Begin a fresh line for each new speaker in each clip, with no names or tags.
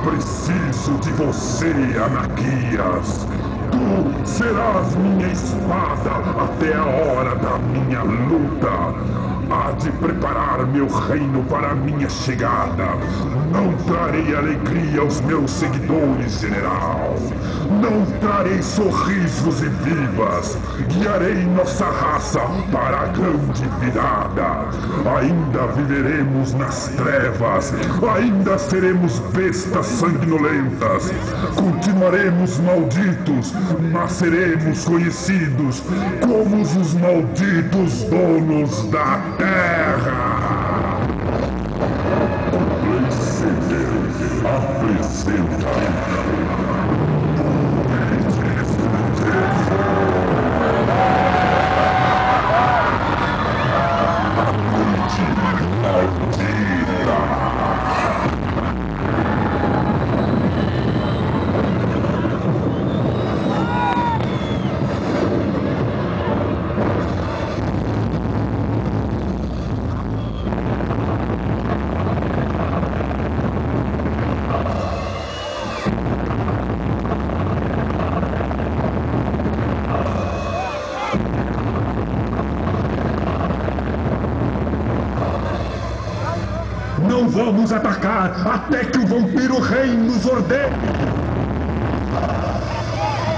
preciso de você, Anaquias. Tu serás minha espada até a hora da minha luta. Há de preparar meu reino para a minha chegada. Não trarei alegria aos meus seguidores, general. Não trarei sorrisos e vivas. Guiarei nossa raça para a grande virada. Ainda viveremos nas trevas. Ainda seremos bestas sanguinolentas. Continuaremos malditos, mas seremos conhecidos como os malditos donos da terra. Playsetter apresenta Não vamos atacar até que o vampiro rei nos ordene!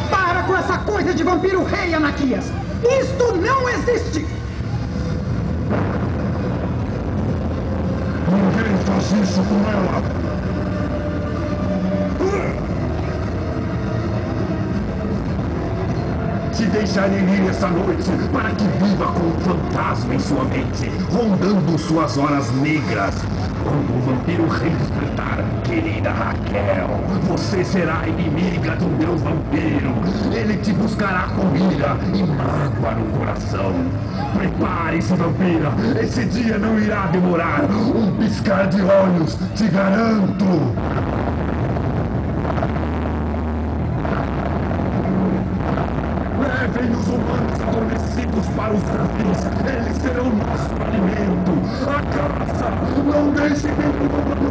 Para com essa coisa de vampiro rei, Anaquias! Isto não existe!
Ninguém faz isso com ela! Te deixarei ir essa noite para que viva com um fantasma em sua mente, rondando suas horas negras. Quando o vampiro rei despertar, querida Raquel, você será inimiga do meu vampiro. Ele te buscará com ira e mágoa no coração. Prepare-se, vampira, esse dia não irá demorar. Um piscar de olhos, te garanto. Levem os humanos adormecidos para os zumbis. Eles serão nosso alimento. A caça! Não deixem nenhum